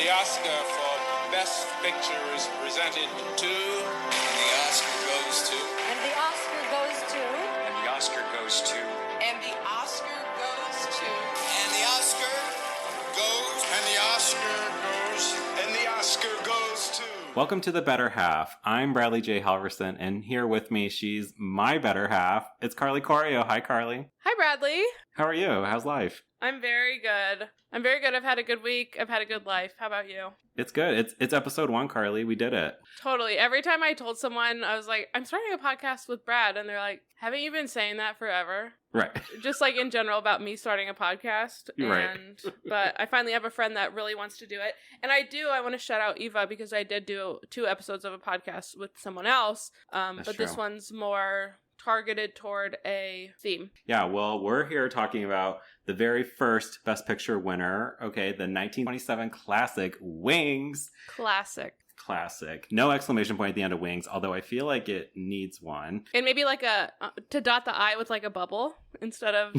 The Oscar for Best Picture is presented to... And the Oscar goes to... And the Oscar goes to... And the Oscar goes to... And the Oscar goes to... And the Oscar goes... And the Oscar goes... And the Oscar goes to... Welcome to The Better Half. I'm Bradley J. Halverson, and here with me, she's my better half. It's Carly Corio. Hi, Carly. Hi, Bradley. How are you? How's life? I'm very good. I've had a good week. I've had a good life. How about you? It's good. It's episode 1, Carly. We did it. Totally. Every time I told someone, I was like, I'm starting a podcast with Brad. And they're like, haven't you been saying that forever? Right. Just like in general about me starting a podcast. Right. But I finally have a friend that really wants to do it. And I want to shout out Eva because I did do 2 episodes of a podcast with someone else. But true. This one's more targeted toward a theme. Yeah, well, we're here talking about the very first Best Picture winner, okay, the 1927 classic, Wings. Classic. No exclamation point at the end of Wings, although I feel like it needs one. And maybe like to dot the I with like a bubble instead of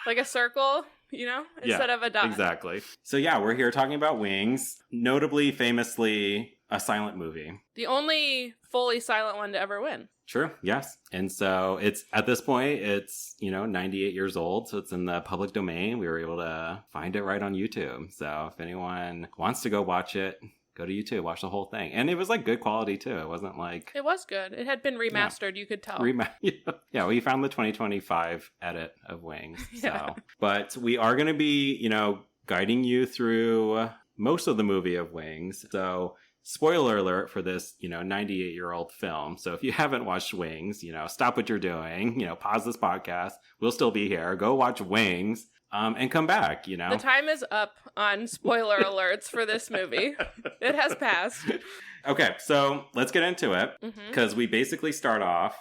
like a circle, instead of a dot. Exactly. So yeah, we're here talking about Wings, notably, famously, a silent movie. The only fully silent one to ever win. True, yes. And so it's, at this point, it's, 98 years old, so it's in the public domain. We were able to find it right on YouTube. So if anyone wants to go watch it, go to YouTube, watch the whole thing. And it was like good quality too. It wasn't like... It was good. It had been remastered, you could tell. Yeah, we found the 2025 edit of Wings. Yeah. So. But we are going to be, guiding you through most of the movie of Wings. So... spoiler alert for this, 98-year-old film. So if you haven't watched Wings, stop what you're doing, pause this podcast. We'll still be here. Go watch Wings, and come back, The time is up on spoiler alerts for this movie. It has passed. Okay, so let's get into it, because we basically start off,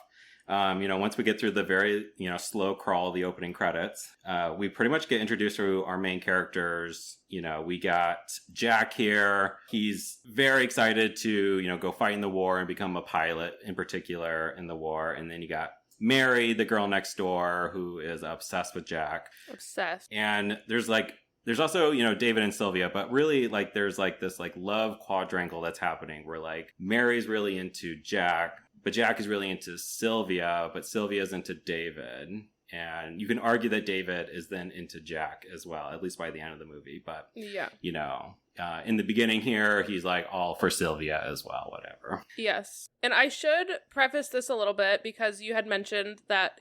once we get through the very, slow crawl of the opening credits, we pretty much get introduced to our main characters. We got Jack here. He's very excited to, go fight in the war and become a pilot in particular in the war. And then you got Mary, the girl next door, who is obsessed with Jack. Obsessed. And there's also, David and Sylvia, but really there's this love quadrangle that's happening where Mary's really into Jack. But Jack is really into Sylvia, but Sylvia's into David. And you can argue that David is then into Jack as well, at least by the end of the movie. But, yeah, in the beginning here, he's all for Sylvia as well, whatever. Yes. And I should preface this a little bit because you had mentioned that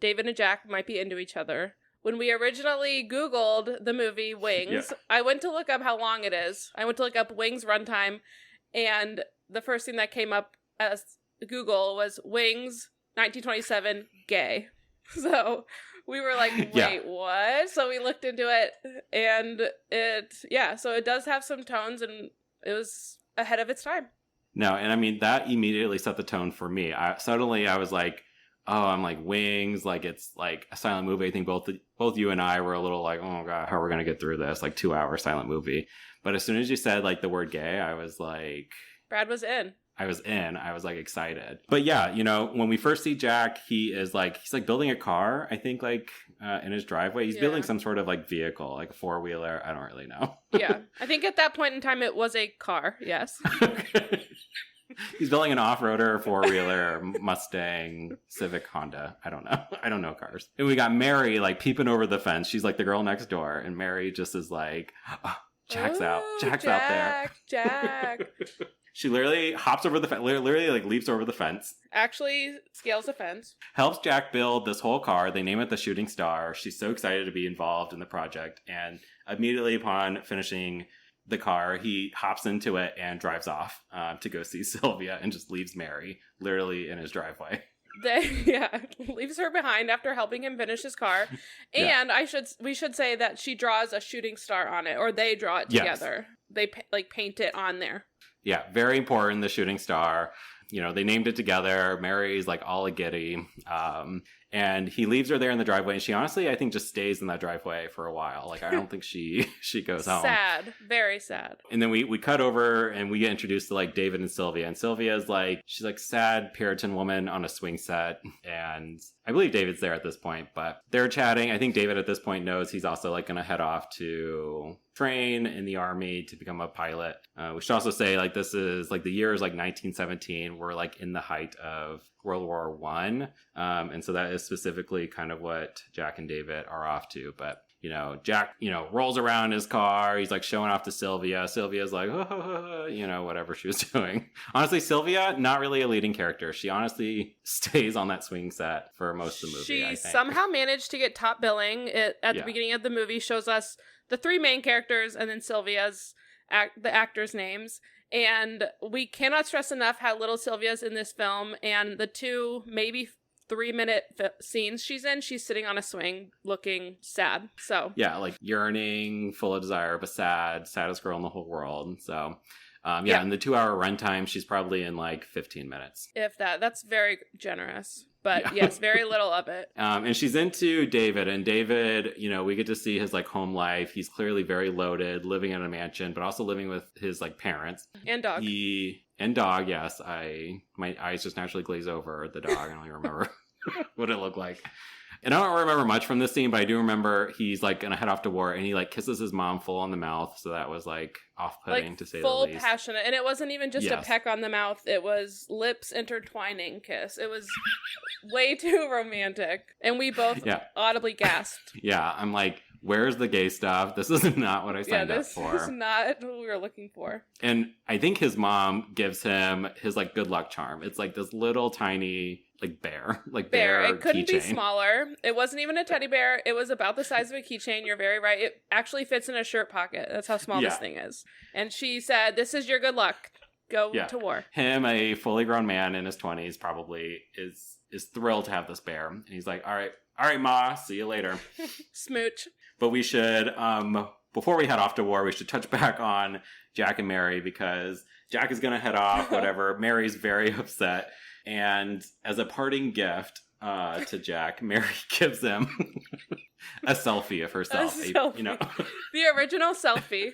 David and Jack might be into each other. When we originally Googled the movie Wings, I went to look up how long it is. I went to look up Wings runtime, and the first thing that came up as Google was Wings 1927 gay. So we were like, wait, what? So we looked into it, and so it does have some tones, and it was ahead of its time. No, and I mean, that immediately set the tone for me. Suddenly I was like, oh, I'm like, Wings, it's a silent movie. I think both you and I were a little like, oh god, how are we going to get through this 2-hour silent movie? But as soon as you said the word gay, I was like... Brad was in. I was excited. But yeah, when we first see Jack, he's building a car, I think, in his driveway. He's building some sort of vehicle, a 4-wheeler. I don't really know. Yeah. I think at that point in time, it was a car. Yes. Okay. He's building an off-roader, 4-wheeler, Mustang, Civic, Honda. I don't know. I don't know cars. And we got Mary, peeping over the fence. She's the girl next door. And Mary just is oh, Jack's out. Jack's out there. Jack. She literally hops over the fence, literally leaps over the fence. Actually scales the fence. Helps Jack build this whole car. They name it the Shooting Star. She's so excited to be involved in the project. And immediately upon finishing the car, he hops into it and drives off to go see Sylvia and just leaves Mary literally in his driveway. Leaves her behind after helping him finish his car. And we should say that she draws a shooting star on it, or they draw it together. Yes. They paint it on there. Yeah, very important, the Shooting Star. They named it together. Mary's all a giddy. And he leaves her there in the driveway, and she honestly, I think, just stays in that driveway for a while. Like, I don't think she goes home. Sad. Very sad. And then we cut over, and we get introduced to, like, David and Sylvia. And Sylvia's like, she's like sad Puritan woman on a swing set. And I believe David's there at this point, but they're chatting. I think David at this point knows he's also, like, going to head off to train in the army to become a pilot. We should also say, like, this is, like, the year is, like, 1917. We're, like, in the height of World War One. And so that is specifically kind of what Jack and David are off to. But, you know, Jack, you know, rolls around in his car. He's like showing off to Sylvia. Sylvia's like, you know, whatever she was doing. Honestly, Sylvia, not really a leading character. She honestly stays on that swing set for most of the movie. She I think. somehow managed to get top billing. It, at the beginning of the movie, shows us the three main characters and then Sylvia's, the actors' names. And we cannot stress enough how little Sylvia's in this film, and the 2, maybe 3-minute scenes she's in, she's sitting on a swing looking sad. So yeah, like yearning, full of desire, but saddest girl in the whole world. So in the 2-hour runtime, she's probably in like 15 minutes. If that. That's very generous. But yes, very little of it. And she's into David, and David, you know, we get to see his like home life. He's clearly very loaded, living in a mansion, but also living with his like parents. And dog. And dog, yes. My eyes just naturally glaze over the dog. I don't even remember what it looked like. And I don't remember much from this scene, but I do remember he's like gonna head off to war, and he like kisses his mom full on the mouth. So that was like off-putting, like, to say the least. Full passionate, and it wasn't even just a peck on the mouth. It was lips intertwining kiss. It was way too romantic, and we both audibly gasped. Yeah, I'm like, where's the gay stuff? This is not what I signed up for. This is not what we were looking for. And I think his mom gives him his like good luck charm. It's like this little tiny like bear. It couldn't be keychain. Smaller. It wasn't even a teddy bear. It was about the size of a keychain. You're very right. It actually fits in a shirt pocket. That's how small this thing is. And she said, "This is your good luck. Go to war." Him, a fully grown man in his 20s, probably is thrilled to have this bear. And he's like, all right, Ma, see you later. Smooch. But we should, before we head off to war, we should touch back on Jack and Mary, because Jack is going to head off, whatever. Mary's very upset. And as a parting gift to Jack, Mary gives him a selfie of herself. You know, the original selfie.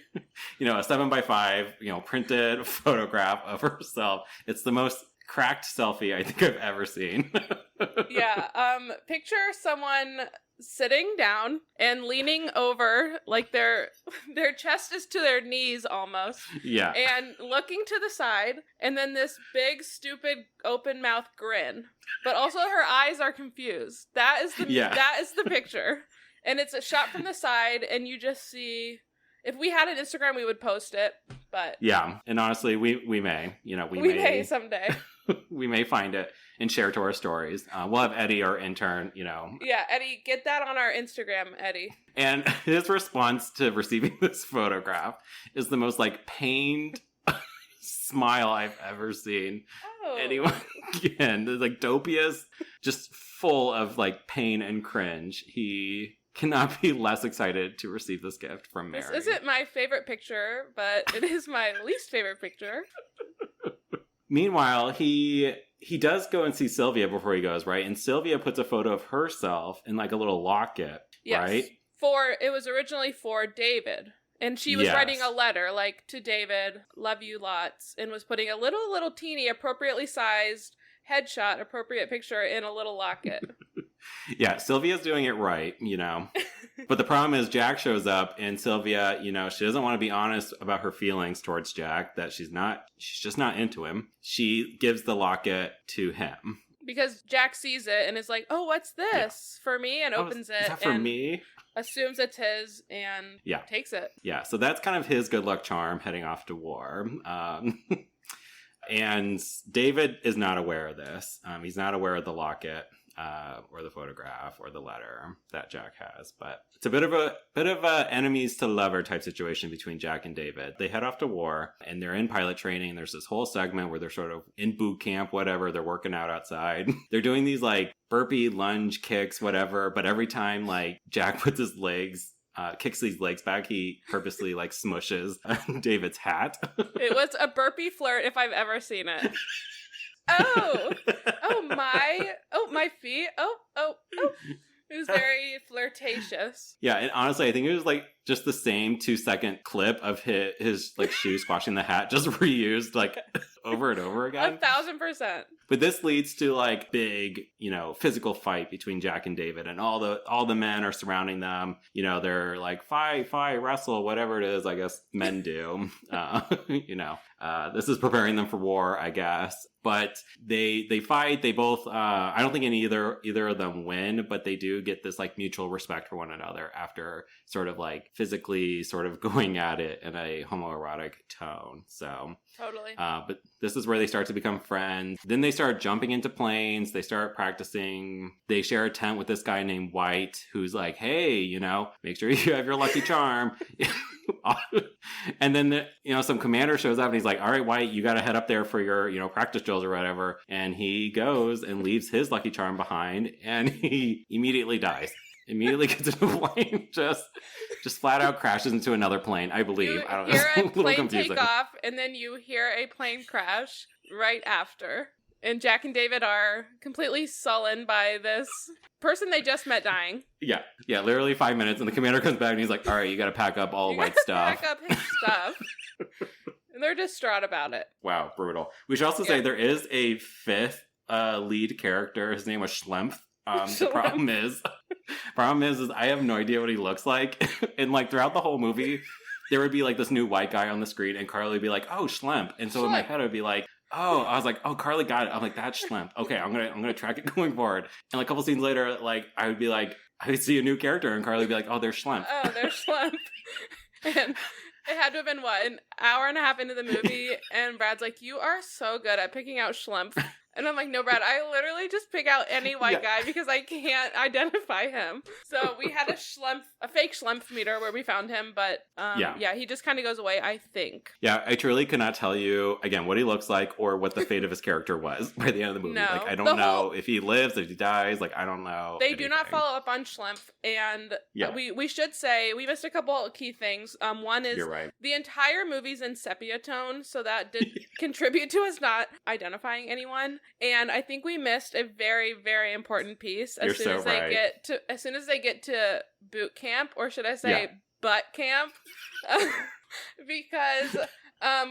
You know, a 7x5, you know, printed photograph of herself. It's the most cracked selfie I think I've ever seen. Picture someone sitting down and leaning over, like their chest is to their knees almost. Yeah. And looking to the side, and then this big stupid open mouth grin. But also her eyes are confused. That is the picture. And it's a shot from the side, and you just see, if we had an Instagram we would post it, but yeah. And honestly, we may, you know, we may someday. We may find it and share to our stories. We'll have Eddie, our intern, you know. Yeah, Eddie, get that on our Instagram, Eddie. And his response to receiving this photograph is the most, like, pained smile I've ever seen anyone again. It's like dopiest, just full of, like, pain and cringe. He cannot be less excited to receive this gift from Mary. This isn't my favorite picture, but it is my least favorite picture. Meanwhile, he does go and see Sylvia before he goes, right? And Sylvia puts a photo of herself in like a little locket, right? It was originally for David. And she was writing a letter, like, to David, love you lots, and was putting a little teeny, appropriately sized headshot, appropriate picture in a little locket. Yeah, Sylvia's doing it right, you know. But the problem is Jack shows up, and Sylvia, you know, she doesn't want to be honest about her feelings towards Jack, that she's just not into him. She gives the locket to him. Because Jack sees it and is like, oh, what's this for me? And opens it. Is that for me? Assumes it's his and takes it. Yeah, so that's kind of his good luck charm heading off to war. And David is not aware of this. He's not aware of the locket. Or the photograph or the letter that Jack has, but it's a bit of a enemies to lover type situation between Jack and David. They head off to war and they're in pilot training. There's this whole segment where they're sort of in boot camp, whatever. They're working out outside. They're doing these like burpee lunge kicks, whatever. But every time like Jack puts his legs, kicks these legs back, he purposely like smushes David's hat. It was a burpee flirt if I've ever seen it. Oh, my feet. Oh. It was very flirtatious. Yeah, and honestly, I think it was like just the same 2-second clip of his like shoe squashing the hat, just reused like over and over again. 1,000%. But this leads to like big, physical fight between Jack and David, and all the men are surrounding them. They're like fight, wrestle, whatever it is. I guess men do. This is preparing them for war, I guess. But they fight. They both. I don't think either of them win, but they do get this like mutual respect for one another after sort of like physically sort of going at it in a homoerotic tone. So totally. But this is where they start to become friends. Then they start jumping into planes. They start practicing. They share a tent with this guy named White, who's like, hey, make sure you have your lucky charm. And then some commander shows up and he's like, all right, White, you got to head up there for your practice drills or whatever. And he goes and leaves his lucky charm behind, and he immediately dies. Immediately gets into a plane, just flat out crashes into another plane, I believe. You I don't know. hear It's a little plane confusing. take off, and then you hear a plane crash right after. And Jack and David are completely sullen by this person they just met dying. Yeah, literally 5 minutes, and the commander comes back and he's like, all right, you got to pack up all White's stuff. Pack up his stuff. And they're distraught about it. Wow, brutal. We should also say there is a fifth lead character. His name was Schlempf. The problem is I have no idea what he looks like. And like throughout the whole movie, there would be like this new white guy on the screen, and Carly would be like, oh, Schlemp. And so in my head, I would be like, oh, I was like, oh, Carly got it. I'm like, that's Schlemp. Okay, I'm gonna track it going forward. And like a couple scenes later, like I would be like, I would see a new character, and Carly would be like, oh, there's Schlemp. Oh, there's Schlemp. And it had to have been, an hour and a half into the movie, and Brad's like, you are so good at picking out Schlemp. And I'm like, no, Brad, I literally just pick out any white guy because I can't identify him. So we had a fake Schlemp meter where we found him, but he just kind of goes away, I think. Yeah, I truly cannot tell you, again, what he looks like or what the fate of his character was by the end of the movie. No, like, I don't know if he lives, if he dies, like, I don't know. They do not follow up on Schlemp, and we should say, we missed a couple of key things. One is the entire movie's in sepia tone, so that did contribute to us not identifying anyone. And I think we missed a very, very important piece as soon as they get to boot camp, or should I say butt camp, because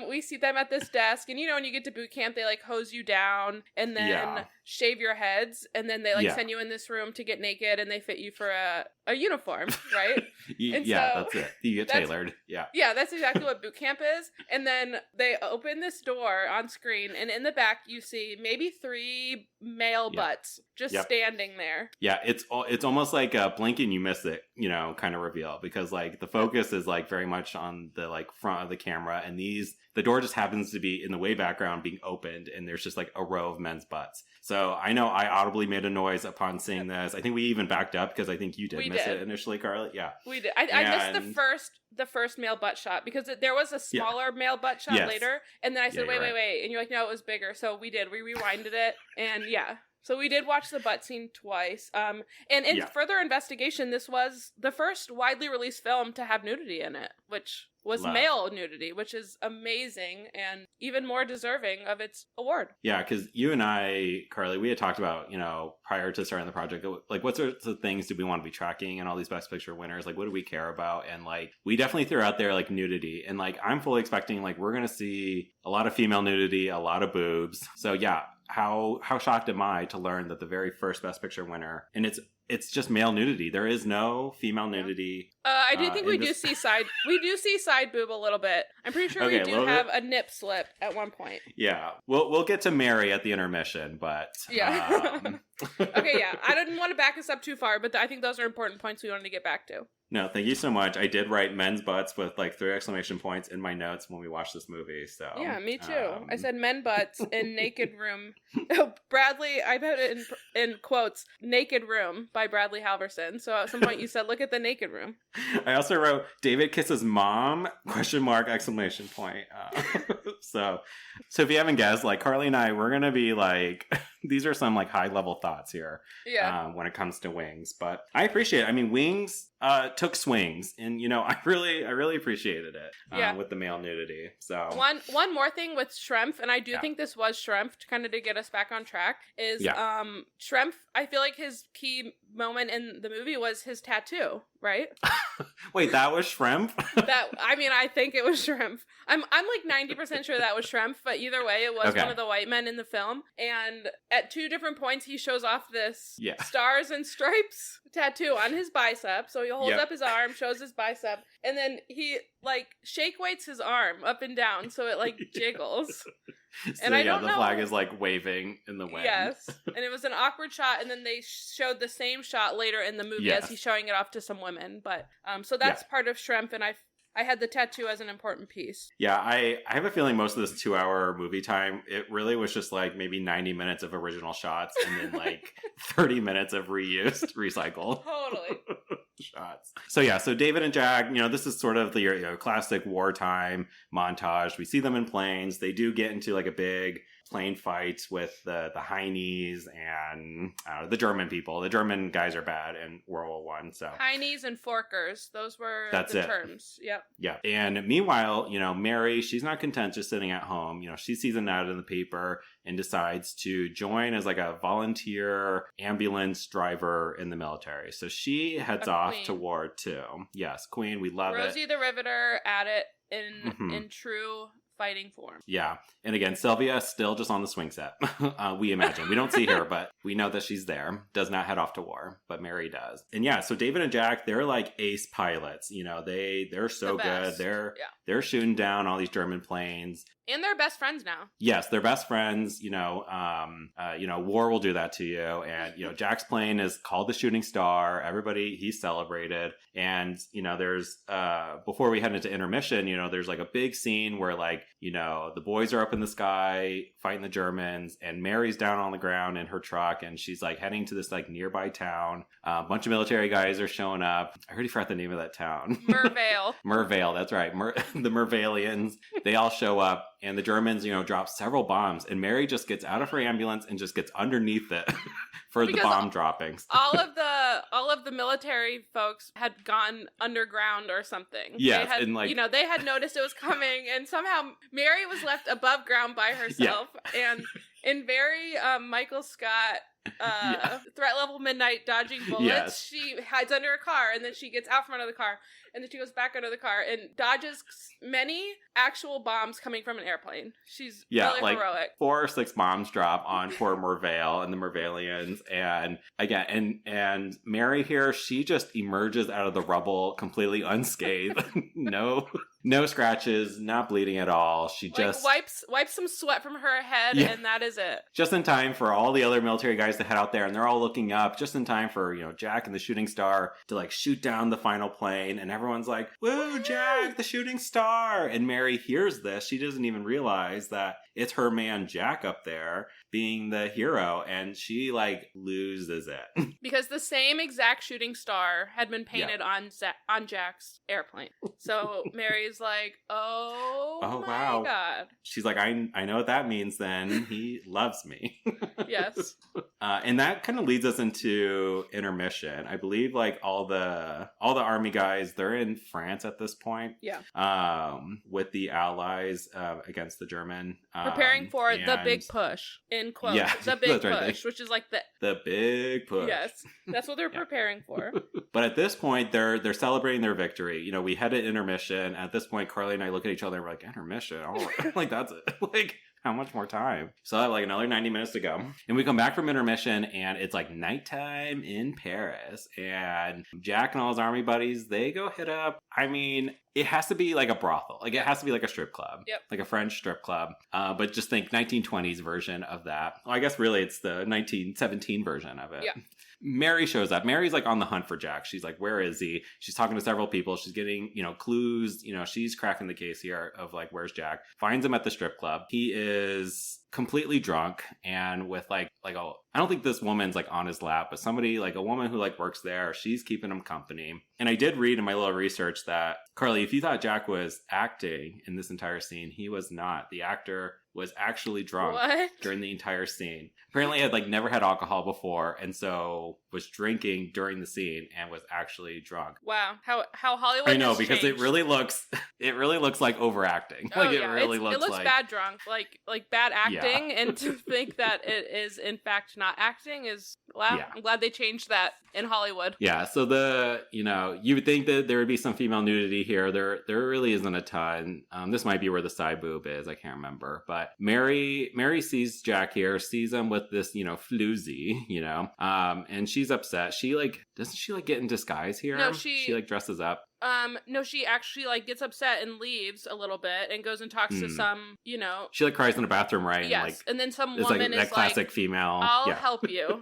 we see them at this desk, and when you get to boot camp, they like hose you down and then shave your heads, and then they send you in this room to get naked, and they fit you for a uniform, right? That's it. You get tailored. Yeah, that's exactly what boot camp is. And then they open this door on screen, and in the back you see maybe 3 male butts just standing there. Yeah, it's almost like a blink and you miss it, kind of reveal, because like the focus is like very much on the like front of the camera, and the door just happens to be in the way background being opened, and there's just like a row of men's butts. So I know I audibly made a noise upon seeing this. I think we even backed up because I think you did miss it initially, Carly. Yeah, we did. I missed the first male butt shot because there was a smaller male butt shot later, and then I said, wait, and you're like, no, it was bigger. So we rewinded it, and so we did watch the butt scene twice. And in further investigation, this was the first widely released film to have nudity in it, which was male nudity, which is amazing and even more deserving of its award. Yeah, because you and I, Carly, we had talked about, prior to starting the project, like what sorts of things do we want to be tracking and all these Best Picture winners? Like, what do we care about? And like, we definitely threw out there like nudity, and like, I'm fully expecting like we're going to see a lot of female nudity, a lot of boobs. So yeah, how shocked am I to learn that the very first Best Picture winner, and it's just male nudity. There is no female nudity. I do think we do see side boob a little bit. I'm pretty sure we do have a nip slip at one point. Yeah, we'll get to Mary at the intermission, but Okay, I didn't want to back us up too far, but I think those are important points we wanted to get back to. No, thank you so much. I did write men's butts with like 3 exclamation points in my notes when we watched this movie. So yeah, me too. I said men butts in naked room. Oh, Bradley, I put it in quotes, naked room by Bradley Halverson. So at some point you said, look at the naked room. I also wrote David kisses mom ? Exclamation point. So if you haven't guessed, like Carly and I, we're gonna be like these are some like high level thoughts here. Yeah. When it comes to Wings, but I appreciate it. I mean, Wings took swings, and I really appreciated it. With the male nudity. So one more thing with Schrempf, and I do think this was Schrempf, kind of to get us back on track, is Schrempf. I feel like his key moment in the movie was his tattoo, right? Wait, that was Schrempf? I think it was Schrempf. I'm like 90% sure that was Schrempf, but either way, it was one of the white men in the film. And at 2 different points, he shows off this stars and stripes tattoo on his bicep. So he holds up his arm, shows his bicep, and then he like shake weights his arm up and down so it like jiggles. So, and I don't know. The flag is like waving in the wind. Yes. And it was an awkward shot, and then they showed the same shot later in the movie as he's showing it off to some women. But so that's part of Schrempf, and I had the tattoo as an important piece. Yeah, I have a feeling most of this 2-hour movie time, it really was just like maybe 90 minutes of original shots and then like 30 minutes of reused, recycled. Totally. Shots. So David and Jack, this is sort of the classic wartime montage. We see them in planes. They do get into like a big plane fight with the Heinees and the German people. The German guys are bad in World War I. So Heinees and Forkers, those were the terms. Yep. Yeah. And meanwhile, Mary, she's not content just sitting at home. She sees an ad in the paper and decides to join as like a volunteer ambulance driver in the military. So she heads off to War 2. Yes, Queen, we love Rosie the Riveter at it in true fighting form. Yeah. And again, Sylvia still just on the swing set. We imagine. We don't see her, but we know that she's there. Does not head off to war, but Mary does. And so David and Jack, they're like ace pilots. They're so good. They're shooting down all these German planes. And they're best friends now. Yes, they're best friends. War will do that to you. And, Jack's plane is called the Shooting Star. Everybody, he's celebrated. And, there's, before we head into intermission, there's like a big scene where like, the boys are up in the sky fighting the Germans, and Mary's down on the ground in her truck, and she's like heading to this like nearby town. A bunch of military guys are showing up. I already forgot the name of that town. Mervale. Mervale, that's right. The Mervalians. They all show up. And the Germans, drop several bombs. And Mary just gets out of her ambulance and just gets underneath it for the bomb droppings. all of the military folks had gone underground or something. Yes, they had, and like they had noticed it was coming, and somehow Mary was left above ground by herself. And in very Michael Scott threat level midnight dodging bullets, she hides under a car, and then she gets out from under the car, and then she goes back under the car and dodges many actual bombs coming from an airplane. She's really like heroic. 4 or 6 bombs drop on poor Mervale and the Mervalians, and again, and Mary here, she just emerges out of the rubble completely unscathed. No scratches, not bleeding at all. She just wipes some sweat from her head, and that is it. Just in time for all the other military guys to head out there, and they're all looking up. Just in time for Jack and the Shooting Star to like shoot down the final plane, and everyone's like, "Woo, Jack, the Shooting Star!" And Mary hears this. She doesn't even realize that it's her man Jack up there being the hero, and she like loses it because the same exact Shooting Star had been painted on Jack's airplane. So Mary's like, oh my God. She's like, I know what that means. Then he loves me. Yes. And that kind of leads us into intermission. I believe like all the army guys, they're in France at this point. Yeah. With the Allies against the German. Preparing for the big push, in quotes. Yeah, the big push, right. Which is like the big push. Yes, that's what they're preparing for. But at this point, they're celebrating their victory. We had an intermission. At this point, Carly and I look at each other and we're like, intermission? Oh, like that's it. Like, how much more time? So I have like another 90 minutes to go. And we come back from intermission, and it's like nighttime in Paris. And Jack and all his army buddies, they go hit up. I mean, it has to be like a brothel. Like, it has to be like a strip club. Yep. Like a French strip club. But just think 1920s version of that. Well, I guess really it's the 1917 version of it. Yeah. Mary shows up. Mary's like on the hunt for Jack. She's like, where is he? She's talking to several people. She's getting, clues. She's cracking the case here of like, where's Jack? Finds him at the strip club. He is completely drunk and with I don't think this woman's like on his lap, but somebody like a woman who like works there, she's keeping him company. And I did read in my little research that, Carly, if you thought Jack was acting in this entire scene, he was not. The actor was actually drunk during the entire scene. Apparently had never had alcohol before, and so was drinking during the scene and was actually drunk. Wow. How Hollywood I know, has because changed. it really looks like overacting. Oh, It really looks it looks like bad drunk, like bad acting, and to think that it is in fact not acting is wow. Yeah. I'm glad they changed that in Hollywood. Yeah, so you would think that there would be some female nudity here. There really isn't a ton. This might be where the side boob is. I can't remember. But Mary sees Jack here, sees him with this, floozy, and she's upset. She doesn't she get in disguise here? No, she dresses up. No, she actually gets upset and leaves a little bit and goes and talks to some, She cries in the bathroom, right? Yes, and then some it's woman that is classic female. I'll help you,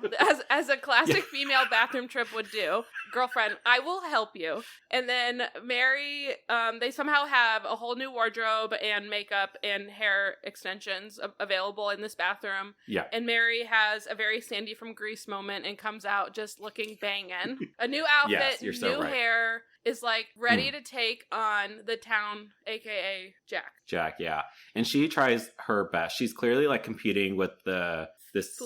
as a classic female bathroom trip would do. Girlfriend, I will help you. And then Mary, they somehow have a whole new wardrobe and makeup and hair extensions available in this bathroom. Yeah. And Mary has a very Sandy from Grease moment and comes out just looking bangin'. A new outfit, Yes, you're so new right. hair, is ready to take on the town, aka Jack. Jack, yeah. And she tries her best. She's clearly competing with this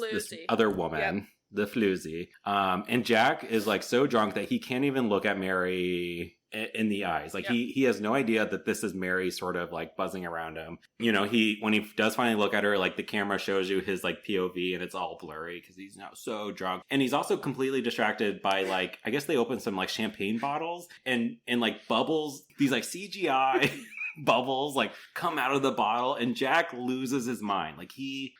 other woman. Yep. The floozy. And Jack is so drunk that he can't even look at Mary in the eyes. He has no idea that this is Mary sort of buzzing around him. When he does finally look at her, the camera shows you his POV and it's all blurry because he's now so drunk. And he's also completely distracted by I guess they open some champagne bottles and bubbles, these CGI bubbles come out of the bottle, and Jack loses his mind. He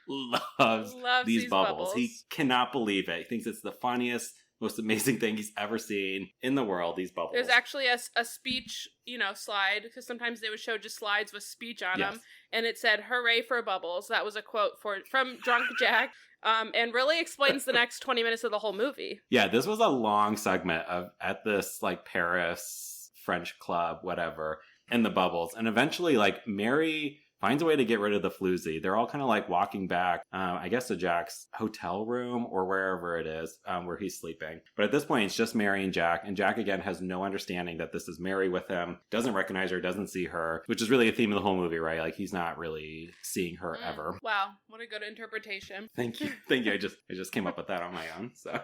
loves these bubbles. He cannot believe it. He thinks it's the funniest, most amazing thing he's ever seen in the world, these bubbles. There's actually a speech, slide, because sometimes they would show just slides with speech on them, and it said, "Hooray for bubbles." That was a quote from Drunk Jack. And really explains the next 20 minutes of the whole movie. Yeah, this was a long segment at this Paris French club, whatever, and the bubbles. And eventually, Mary finds a way to get rid of the floozy. They're all kind of walking back, I guess, to Jack's hotel room or wherever it is where he's sleeping. But at this point, it's just Mary and Jack. And Jack, again, has no understanding that this is Mary with him, doesn't recognize her, doesn't see her, which is really a theme of the whole movie, right? He's not really seeing her ever. Wow, what a good interpretation. Thank you. I just came up with that on my own, so...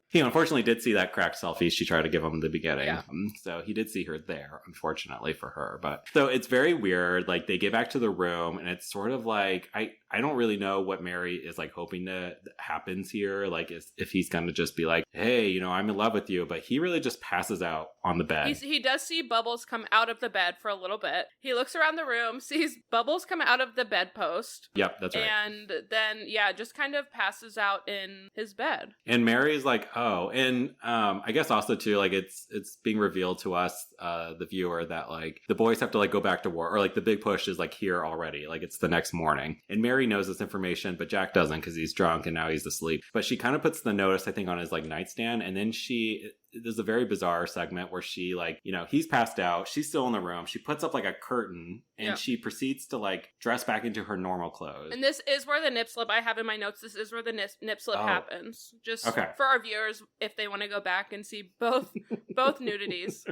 He unfortunately did see that cracked selfie she tried to give him in the beginning. Yeah. So he did see her there, unfortunately for her. But so it's very weird. They get back to the room and it's sort of I don't really know what Mary is hoping that happens here. If he's going to just be hey, I'm in love with you. But he really just passes out on the bed. He does see bubbles come out of the bed for a little bit. He looks around the room, sees bubbles come out of the bedpost. Yep, that's right. And then, just kind of passes out in his bed. And Mary's oh, and I guess also too, it's being revealed to us, the viewer, that the boys have to go back to war, or the big push is here already, it's the next morning. And Mary knows this information, but Jack doesn't because he's drunk and now he's asleep. But she kind of puts the notice, I think, on his nightstand, and then there's a very bizarre segment where she he's passed out, she's still in the room, she puts up a curtain and she proceeds to dress back into her normal clothes. And this is where the nip slip, I have in my notes, this is where the nip slip happens. Just for our viewers, if they want to go back and see both nudities.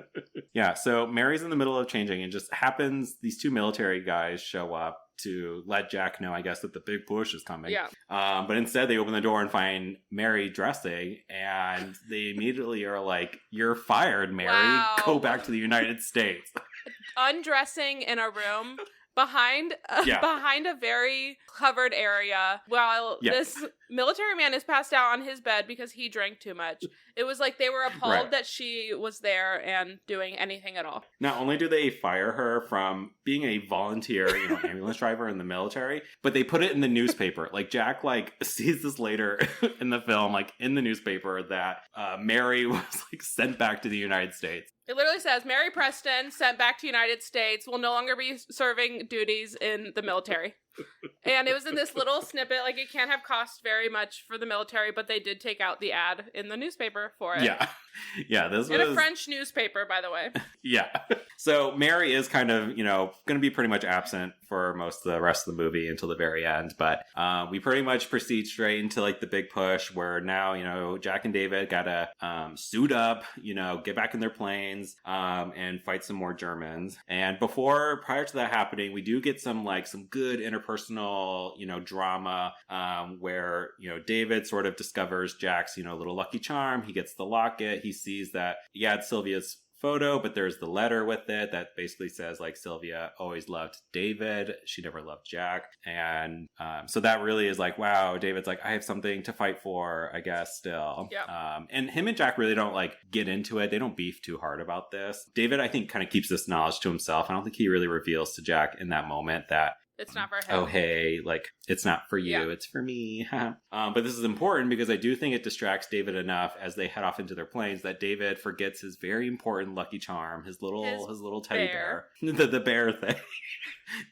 Yeah, so Mary's in the middle of changing and just happens, these two military guys show up to let Jack know, I guess, that the big push is coming. Yeah. But instead, they open the door and find Mary dressing, and they immediately are "You're fired, Mary. Wow. Go back to the United States." Undressing in a room behind a very covered area while this military man is passed out on his bed because he drank too much. It was they were appalled that she was there and doing anything at all. Not only do they fire her from being a volunteer, ambulance driver in the military, but they put it in the newspaper. Jack sees this later in the film, in the newspaper, that Mary was sent back to the United States. It literally says, Mary Preston, sent back to United States, will no longer be serving duties in the military. And it was in this little snippet, like it can't have cost very much for the military, but they did take out the ad in the newspaper for it. Yeah. Yeah, this in was... a French newspaper, by the way. Yeah. So Mary is kind of, going to be pretty much absent for most of the rest of the movie until the very end. But we pretty much proceed straight into like the big push where now, Jack and David got to suit up, get back in their planes and fight some more Germans. And prior to that happening, we do get some good interpersonal, drama where, David sort of discovers Jack's, little lucky charm. He gets the locket. He sees that, it's Sylvia's photo, but there's the letter with it that basically says Sylvia always loved David. She never loved Jack. And so that really is wow, David's I have something to fight for, I guess, still. Yeah. And him and Jack really don't get into it. They don't beef too hard about this. David, I think, kind of keeps this knowledge to himself. I don't think he really reveals to Jack in that moment that it's not for him. Oh, hey, it's not for you, Yeah. it's for me. But this is important because I do think it distracts David enough as they head off into their planes that David forgets his very important lucky charm, his little teddy bear. The bear thing.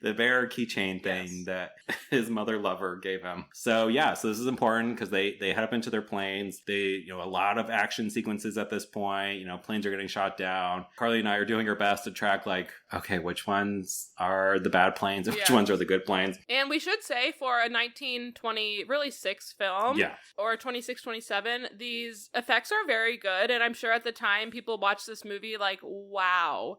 The bear keychain thing that his mother lover gave him. So this is important because they head up into their planes. They, a lot of action sequences at this point. Planes are getting shot down. Carly and I are doing our best to track okay, which ones are the bad planes and which ones are the good planes. And we should say for a 1920, really 6 film, or 26, 27, these effects are very good. And I'm sure at the time people watched this movie wow.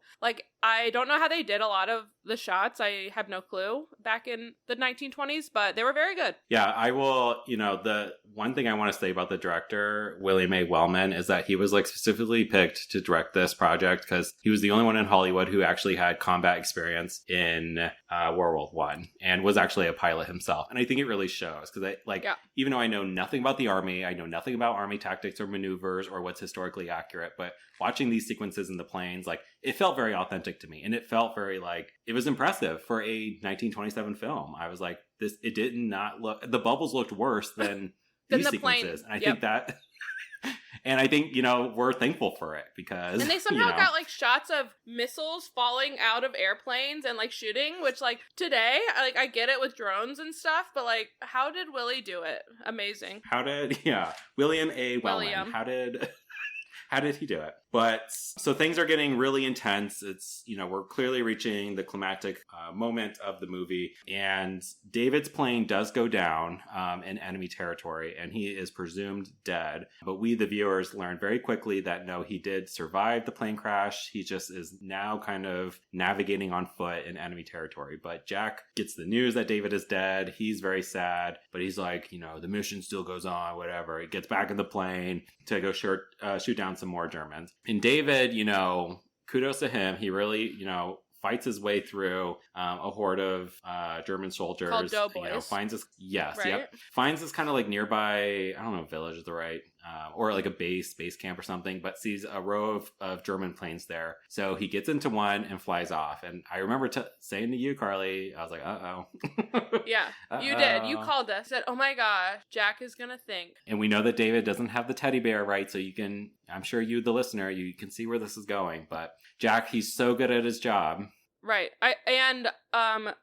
I don't know how they did a lot of the shots. I have no clue back in the 1920s, but they were very good. Yeah, I will, the one thing I want to say about the director, William A. Wellman, is that he was specifically picked to direct this project because he was the only one in Hollywood who actually had combat experience in World War I and was actually a pilot himself. And I think it really shows because even though I know nothing about the Army, I know nothing about Army tactics or maneuvers or what's historically accurate, but watching these sequences in the planes, it felt very authentic to me. And it felt very it was impressive for a 1927 film. I was it did not look, the bubbles looked worse than these sequences. Plane. And I think that, and I think, we're thankful for it because. And they somehow got shots of missiles falling out of airplanes and shooting, which today, I get it with drones and stuff, but how did Willie do it? Amazing. William A. Wellman. How did he do it? But so things are getting really intense. It's, we're clearly reaching the climactic moment of the movie. And David's plane does go down in enemy territory and he is presumed dead. But we, the viewers, learn very quickly that no, he did survive the plane crash. He just is now kind of navigating on foot in enemy territory. But Jack gets the news that David is dead. He's very sad, but he's the mission still goes on, whatever. He gets back in the plane to go shoot down some more Germans. And David, kudos to him. He really, fights his way through a horde of German soldiers. Called doughboys. Finds this, right? Finds this kind of nearby, I don't know if village is the right, or a base camp or something, but sees a row of German planes there. So he gets into one and flies off. And I remember saying to you, Carly, I was uh-oh. Yeah, you did. You called us, said, oh my gosh, Jack is going to think. And we know that David doesn't have the teddy bear, right? So you can, I'm sure you, the listener, you can see where this is going. But Jack, he's so good at his job. Right.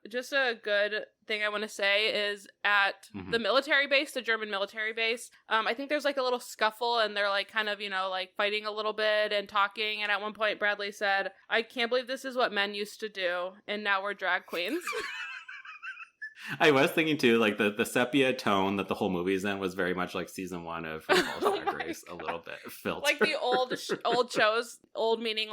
Just a good thing I want to say is at the military base, the German military base, I think there's a little scuffle and they're kind of, fighting a little bit and talking. And at one point, Bradley said, I can't believe this is what men used to do. And now we're drag queens. I was thinking too, the sepia tone that the whole movie is in was very much like season 1 of RuPaul's Drag Race, a little bit filtered. The old shows, old meaning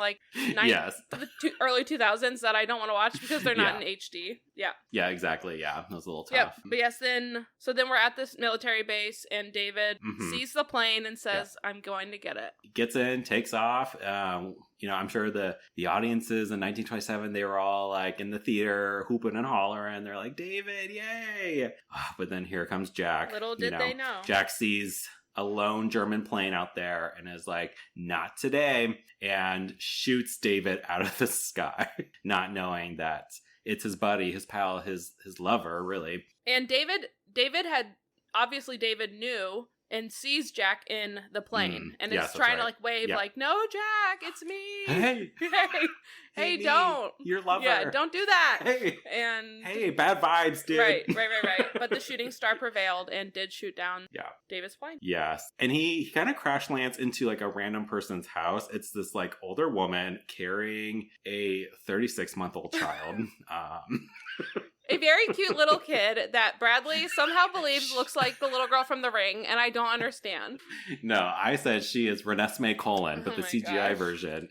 early 2000s that I don't want to watch because they're not in HD. Yeah. Yeah, exactly. Yeah, that was a little tough. Yep. But yes, then we're at this military base and David sees the plane and says, I'm going to get it. Gets in, takes off. I'm sure the audiences in 1927, they were all in the theater hooping and hollering. They're like, David, yay! But then here comes Jack. Little did they know. Jack sees a lone German plane out there and is like, not today, and shoots David out of the sky, not knowing that it's his buddy, his pal, his lover, really. And David had, obviously David knew and sees Jack in the plane and yes, is that's trying to right. like wave like, no, Jack, it's me. Hey, hey, me, don't. your lover. Yeah, don't do that. Hey, and hey, bad vibes, dude. Right. But the shooting star prevailed and did shoot down David's plane. Yes. And he kind of crash lands into like a random person's house. It's this like older woman carrying a 36-month-old child. A very cute little kid that Bradley somehow believes looks like the little girl from The Ring, and I don't understand. No, I said she is Renesmee Colin, but the CGI gosh. version.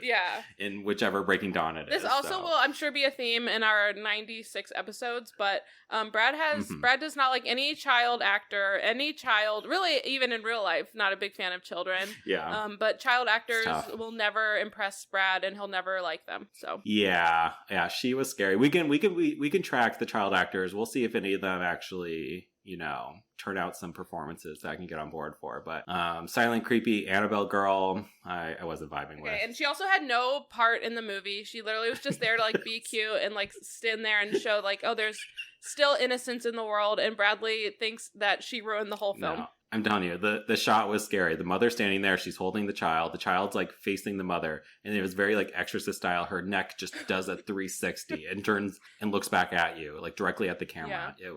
Yeah. In whichever Breaking Dawn it is. This also will, I'm sure, be a theme in our 96 episodes, but Brad does not like any child actor, really, even in real life, not a big fan of children. Yeah. But child actors will never impress Brad, and he'll never like them. So. Yeah, she was scary. We can track the child actors. We'll see if any of them actually, turn out some performances that I can get on board for. But silent, creepy Annabelle girl, I wasn't vibing with. And she also had no part in the movie. She literally was just there to like be cute and like stand there and show like, oh, there's still innocence in the world. And Bradley thinks that she ruined the whole film. No. I'm telling you, the shot was scary. The mother standing there, she's holding the child. The child's like facing the mother, and it was very like Exorcist style. Her neck just does a 360 and turns and looks back at you, like directly at the camera. Yeah.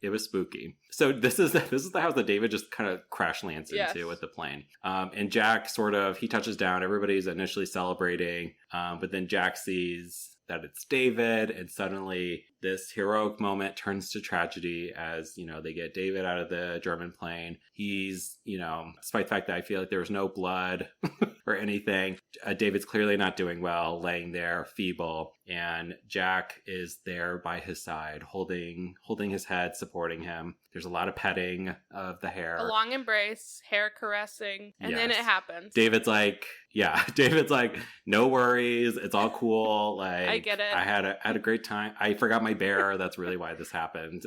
It was spooky. So this is the house that David just kind of crash lands into with the plane. And Jack he touches down. Everybody's initially celebrating, but then Jack sees that it's David, and suddenly this heroic moment turns to tragedy as, they get David out of the German plane. He's, despite the fact that I feel like there was no blood or anything, David's clearly not doing well, laying there feeble, and Jack is there by his side, holding his head, supporting him. There's a lot of petting of the hair. A long embrace, hair caressing, and then it happens. David's like, no worries, it's all cool. Like, I get it. I had a great time. I forgot my bear. That's really why this happened.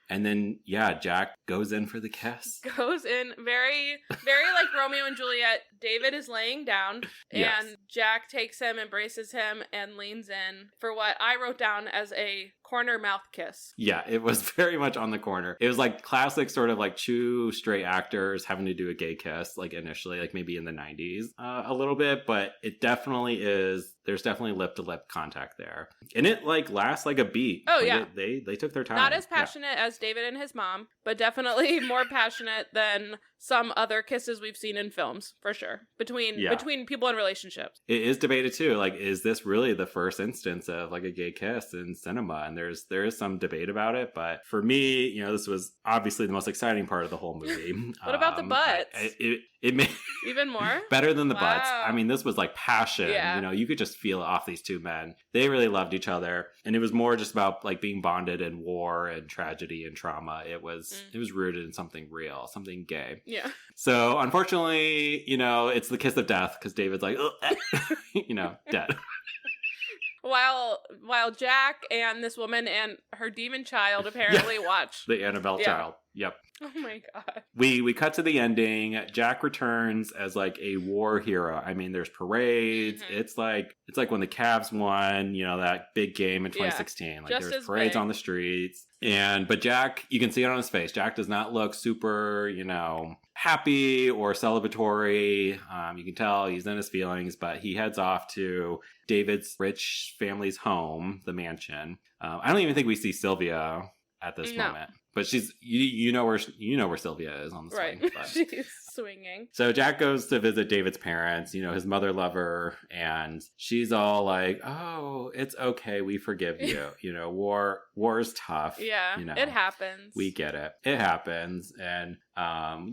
And then Jack goes in for the kiss. Goes in very, very like Romeo and Juliet. David is laying down, and Jack takes him, embraces him, and leans in for what I wrote down as a corner mouth kiss. Yeah, it was very much on the corner. It was like classic sort of like two straight actors having to do a gay kiss, like initially, like maybe in the 90s a little bit, but it definitely is. There's definitely lip to lip contact there, and it like lasts like a beat. Oh, like, yeah, they took their time. Not as passionate as David and his mom, but definitely more passionate than some other kisses we've seen in films, for sure. Between people in relationships. It is debated too. Like, is this really the first instance of like a gay kiss in cinema? And there is some debate about it, but for me, this was obviously the most exciting part of the whole movie. What about the butts? It made even more better than the butts. I mean, this was like passion. Yeah. You could just feel it off these two men. They really loved each other, and it was more just about like being bonded in war and tragedy and trauma. It was rooted in something real, something gay. Yeah. So unfortunately, it's the kiss of death because David's like, dead. While Jack and this woman and her demon child apparently watch the Annabelle child. Yep. Oh my god. We cut to the ending. Jack returns as like a war hero. I mean, there's parades. Mm-hmm. It's like when the Cavs won, that big game in 2016. Like there's parades on the streets. But Jack, you can see it on his face. Jack does not look super, happy or celebratory. You can tell he's in his feelings, but he heads off to David's rich family's home, the mansion. I don't even think we see Sylvia at this moment. But she's you know where Sylvia is on the swing. Right. She's swinging. So Jack goes to visit David's parents, his mother lover, and she's all like, "Oh, it's okay, we forgive you. War is tough. Yeah, it happens. We get it. It happens." And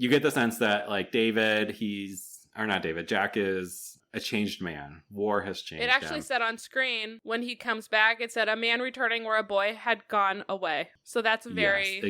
you get the sense that like Jack is a changed man. War has changed him. It actually said on screen when he comes back, it said a man returning where a boy had gone away. So that's very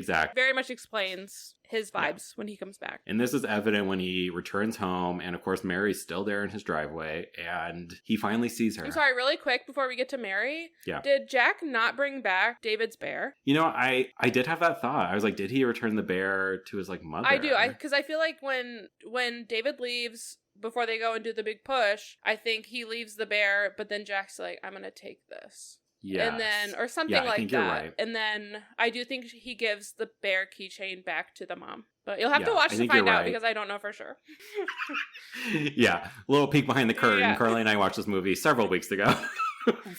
much explains his vibes when he comes back. And this is evident when he returns home, and of course Mary's still there in his driveway, and he finally sees her. I'm sorry, really quick before we get to Mary. Yeah. Did Jack not bring back David's bear? I did have that thought. I was like, did he return the bear to his like mother? I do, because I feel like when David leaves before they go and do the big push, I think he leaves the bear, but then Jack's like, I'm gonna take this. Yes. And then, or something I like think that. You're right. And then I do think he gives the bear keychain back to the mom. But you'll have to Yeah, watch I to think find you're out right. because I don't know for sure. Yeah, a little peek behind the curtain. Yeah. Carly and I watched this movie several weeks ago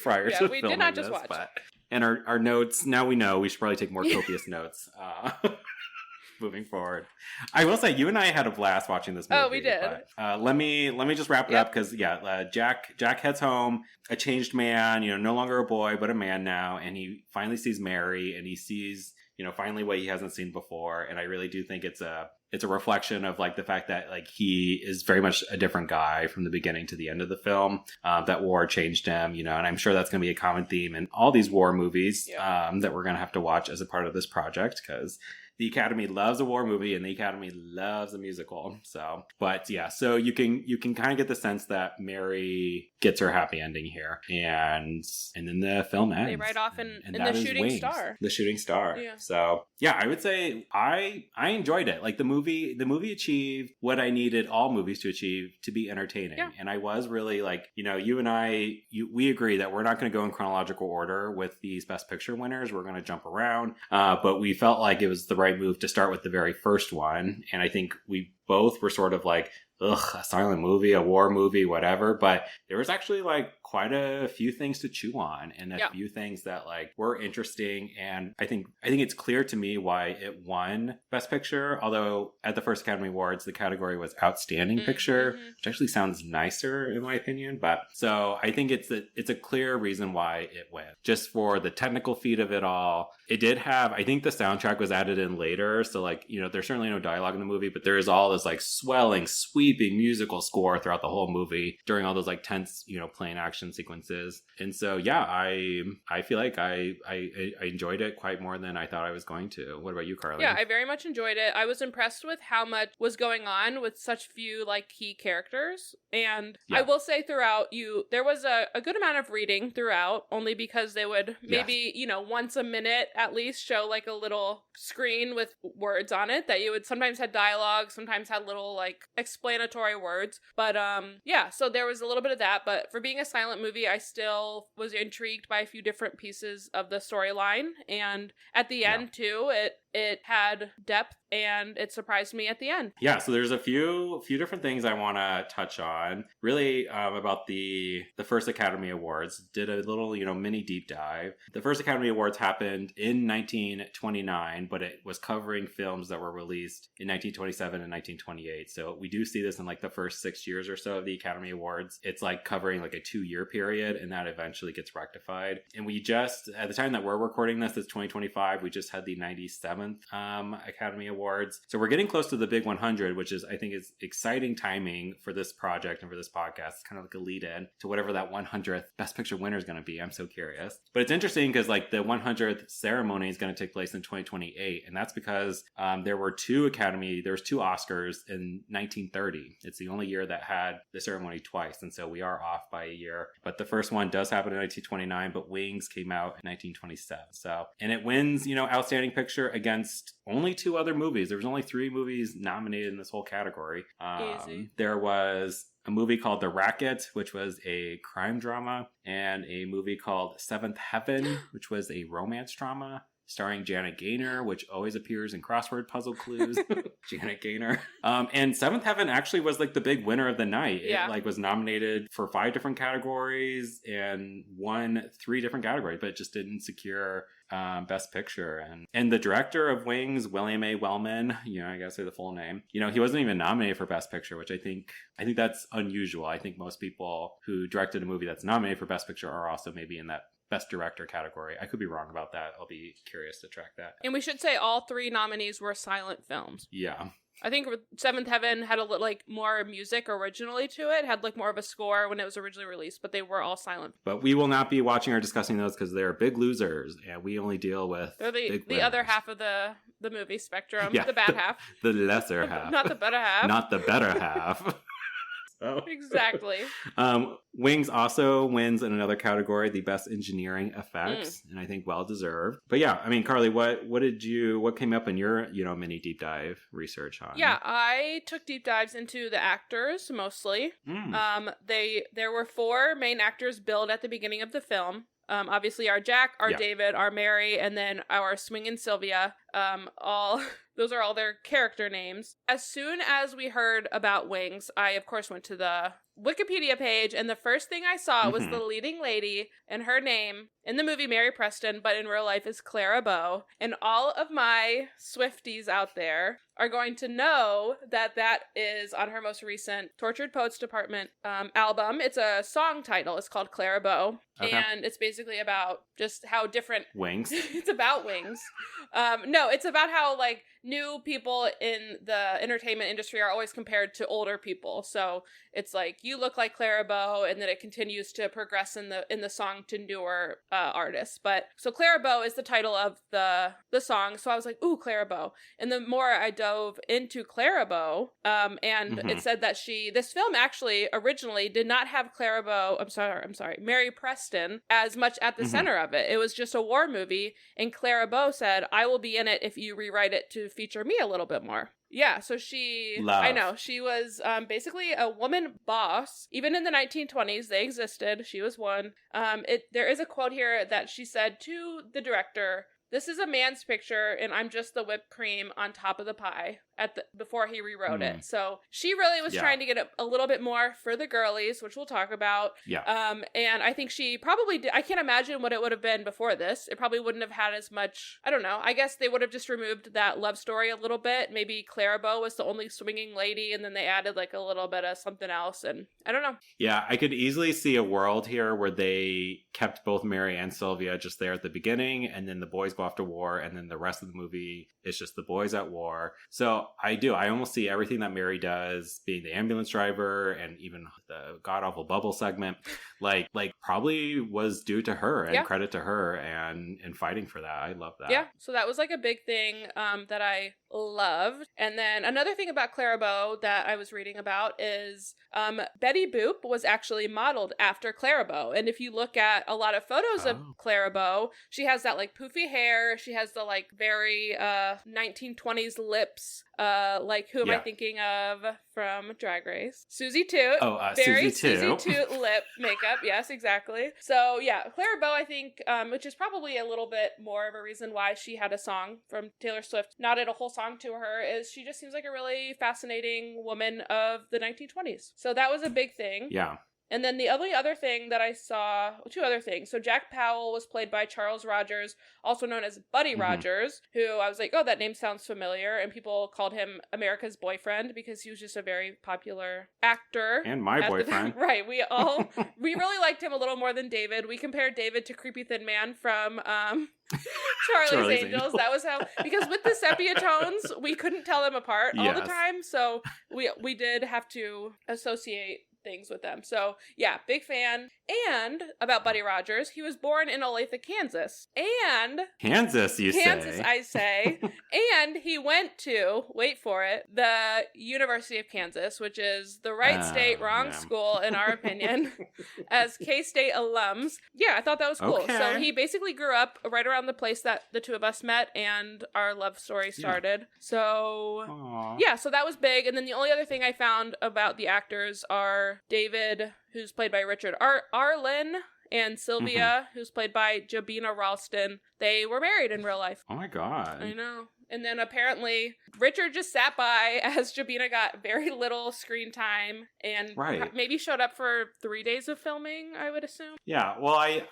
prior to we did filming not just this, watch. But, and our notes, now we know we should probably take more copious notes moving forward. I will say, you and I had a blast watching this movie. Oh, we did. But, let me just wrap it up because, Jack heads home, a changed man, no longer a boy, but a man now, and he finally sees Mary, and he sees, finally what he hasn't seen before, and I really do think it's a reflection of like the fact that like he is very much a different guy from the beginning to the end of the film. That war changed him, and I'm sure that's going to be a common theme in all these war movies that we're going to have to watch as a part of this project because the Academy loves a war movie and the Academy loves a musical. So you can kind of get the sense that Mary gets her happy ending here, and then the film ends. They ride off in that the is shooting Wings, star. The shooting star. Yeah. So I would say I enjoyed it. Like the movie achieved what I needed all movies to achieve to be entertaining. Yeah. And I was really like, you and I, we agree that we're not going to go in chronological order with these Best Picture winners. We're going to jump around. But we felt like it was the right move to start with the very first one. And I think we both were sort of like, ugh, a silent movie, a war movie, whatever. But there was actually like quite a few things to chew on and a few things that like were interesting. And I think it's clear to me why it won Best Picture. Although at the first Academy Awards, the category was Outstanding Picture, which actually sounds nicer in my opinion. But so I think it's a clear reason why it went. Just for the technical feat of it all. It did have, I think the soundtrack was added in later. So like, there's certainly no dialogue in the movie, but there is all this like swelling, sweeping musical score throughout the whole movie during all those like tense, plane action sequences. And so, I feel like I enjoyed it quite more than I thought I was going to. What about you, Carly? Yeah, I very much enjoyed it. I was impressed with how much was going on with such few like key characters. And I will say throughout there was a good amount of reading throughout, only because they would maybe, once a minute at least show like a little screen with words on it that you would sometimes had dialogue, sometimes had little like explanatory words. But so there was a little bit of that. But for being a silent movie, I still was intrigued by a few different pieces of the storyline. And at the end too, it had depth and it surprised me at the end. Yeah, so there's a few different things I want to touch on. Really about the first Academy Awards. Did a little, mini deep dive. The first Academy Awards happened in 1929, but it was covering films that were released in 1927 and 1928. So we do see this in like the first 6 years or so of the Academy Awards. It's like covering like a 2-year period, and that eventually gets rectified. And we just, at the time that we're recording this, it's 2025, we just had the 97th Academy Awards. So we're getting close to the big 100, which is, I think, is exciting timing for this project and for this podcast. It's kind of like a lead in to whatever that 100th Best Picture winner is going to be. I'm so curious. But it's interesting because like the 100th ceremony is going to take place in 2028. And that's because there were two Oscars in 1930. It's the only year that had the ceremony twice. And so we are off by a year. But the first one does happen in 1929, but Wings came out in 1927. So, and it wins, Outstanding Picture against only 2 other movies. There was only 3 movies nominated in this whole category. Easy. There was a movie called The Racket, which was a crime drama, and a movie called Seventh Heaven, which was a romance drama, starring Janet Gaynor, which always appears in crossword puzzle clues. Janet Gaynor. And Seventh Heaven actually was like the big winner of the night. It like was nominated for 5 different categories and won 3 different categories, but it just didn't secure Best Picture. And the director of Wings, William A. Wellman, I gotta say the full name, he wasn't even nominated for Best Picture, which I think that's unusual. I think most people who directed a movie that's nominated for Best Picture are also maybe in that Best Director category. I could be wrong about that. I'll be curious to track that. And we should say all 3 nominees were silent films. Yeah. I think Seventh Heaven had a little like more music originally to it, had like more of a score when it was originally released, but they were all silent. But we will not be watching or discussing those because they're big losers, and we only deal with they're the other half of the movie spectrum, the bad half, the lesser half, not the better half, not the better half. So. Exactly. Wings also wins in another category, the best engineering effects, and I think well deserved. But yeah, I mean, Carly, what came up in your mini deep dive research on? Yeah, I took deep dives into the actors mostly. There were 4 main actors billed at the beginning of the film. Obviously, our Jack, our Yeah. David, our Mary, and then our Swingin' Sylvia. All those are all their character names. As soon as we heard about Wings, I of course went to the Wikipedia page, and the first thing I saw was the leading lady, and her name in the movie Mary Preston, but in real life is Clara Bow. And all of my Swifties out there are going to know that that is on her most recent Tortured Poets Department album. It's a song title. It's called Clara Bow. Okay. And it's basically about just how different Wings. it's about Wings. No, it's about how like new people in the entertainment industry are always compared to older people. So it's like you look like Clara Bow, and then it continues to progress in the song to newer artists. But so Clara Bow is the title of the song. So I was like, ooh, Clara Bow. And the more I dove into Clara Bow, and it said that this film actually originally did not have Clara Bow. I'm sorry, Mary Preston as much at the center of it. It was just a war movie, and Clara Bow said, "I will be in it if you rewrite it to feature me a little bit more." Yeah, so she was basically a woman boss. Even in the 1920s, they existed. She was one. There is a quote here that she said to the director, "This is a man's picture, and I'm just the whipped cream on top of the pie." Before he rewrote it. So she really was trying to get a little bit more for the girlies, which we'll talk about. Yeah. And I think she probably did. I can't imagine what it would have been before this. It probably wouldn't have had as much, I don't know. I guess they would have just removed that love story a little bit. Maybe Clara Bow was the only swinging lady, and then they added like a little bit of something else. And I don't know. Yeah, I could easily see a world here where they kept both Mary and Sylvia just there at the beginning, and then the boys go off to war, and then the rest of the movie is just the boys at war. So I almost see everything that Mary does, being the ambulance driver and even the god-awful bubble segment, like probably was due to her and credit to her and fighting for that. I love that. Yeah, so that was like a big thing that I loved. And then another thing about Clara Bow that I was reading about is Betty Boop was actually modeled after Clara Bow. And if you look at a lot of photos of Clara Bow, she has that like poofy hair. She has the like very 1920s lips. Like who am I thinking of from Drag Race? Susie Toot. Very Susie Toot lip makeup. Yes, exactly. So yeah, Clara Bow, I think, which is probably a little bit more of a reason why she had a song from Taylor Swift, not a whole song to her, is she just seems like a really fascinating woman of the 1920s. So that was a big thing. Yeah. And then the only other thing that I saw, two other things. So Jack Powell was played by Charles Rogers, also known as Buddy Rogers, who I was like, oh, that name sounds familiar. And people called him America's boyfriend because he was just a very popular actor. And my boyfriend. Right. We really liked him a little more than David. We compared David to Creepy Thin Man from Charlie's Angels. That was how, because with the sepia tones, we couldn't tell them apart all the time. So we did have to associate things with them. So yeah, big fan. And about Buddy Rogers, he was born in Olathe, Kansas. And Kansas, I say. And he went to, wait for it, the University of Kansas, which is the right state, wrong school, in our opinion, as K-State alums. Yeah, I thought that was cool. Okay. So he basically grew up right around the place that the two of us met and our love story started. Yeah. So, yeah, so that was big. And then the only other thing I found about the actors are David, who's played by Richard Arlen, and Sylvia, who's played by Jabina Ralston. They were married in real life. Oh my god. I know. And then apparently Richard just sat by as Jabina got very little screen time and maybe showed up for 3 days of filming, I would assume. Yeah, well, I